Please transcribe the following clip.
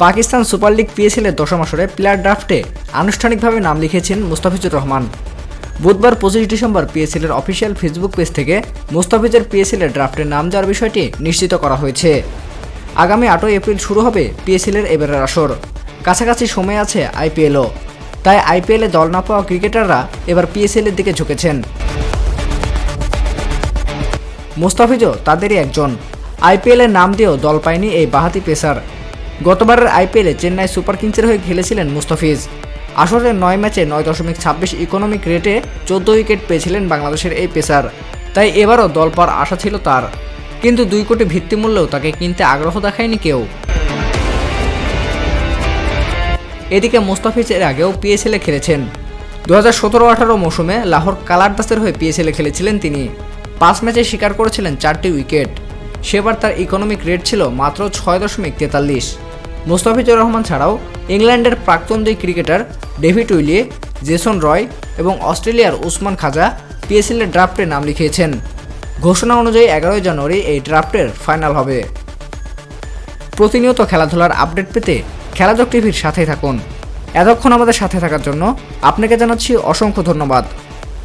Pakistan super league পিএসএলের দশম আসরে player ড্রাফটে আনুষ্ঠানিকভাবে নাম লিখেছেন মুস্তাফিজুর রহমান। বুধবার 25 ডিসেম্বর পিএসএলের অফিসিয়াল ফেসবুক পেজ থেকে মুস্তাফিজের পিএসএলের ড্রাফটে নাম দেওয়ার বিষয়টি নিশ্চিত করা হয়েছে। আগামী 8 এপ্রিল শুরু হবে পিএসএলের এবারের আসর। কাছাকাছি সময় আছে আইপিএলও, তাই আইপিএলে দল না পাওয়া ক্রিকেটাররা এবার পিএসএলের দিকে ঝুঁকেছেন। মুস্তাফিজও তাদেরই একজন। আইপিএলের নাম দিয়েও দল পায়নি এই বাঁহাতি পেসার। গতবারের আইপিএলে চেন্নাই সুপার কিংসের হয়ে খেলেছিলেন মুস্তাফিজ। আসরের 9 ম্যাচে 9.26 ইকোনমিক রেটে 14 উইকেট পেয়েছিলেন বাংলাদেশের এই পেসার। তাই এবারও দল পাওয়ার আশা ছিল তার, কিন্তু 2 কোটি ভিত্তিমূল্যেও তাকে কিনতে আগ্রহ দেখায়নি কেউ। এদিকে মুস্তাফিজ এর আগেও পিএসএলে খেলেছেন। 2017-18 মৌসুমে লাহোর কালারদাসের হয়ে পিএসএলে খেলেছিলেন তিনি। 5 ম্যাচে শিকার করেছিলেন 4টি উইকেট। সেবার তার ইকোনমিক রেট ছিল মাত্র 6.43। মুস্তাফিজুর রহমান ছাড়াও ইংল্যান্ডের প্রাক্তন 2 ক্রিকেটার ডেভিড উইলিয়ে, জেসন রয় এবং অস্ট্রেলিয়ার উসমান খাজা পিএসএলের ড্রাফটে নাম লিখিয়েছেন। ঘোষণা অনুযায়ী 11 জানুয়ারি এই ড্রাফটের ফাইনাল হবে। প্রতিনিয়ত খেলাধুলার আপডেট পেতে খেলাযোগ টিভির সাথেই থাকুন। এতক্ষণ আমাদের সাথে থাকার জন্য আপনাকে জানাচ্ছি অসংখ্য ধন্যবাদ।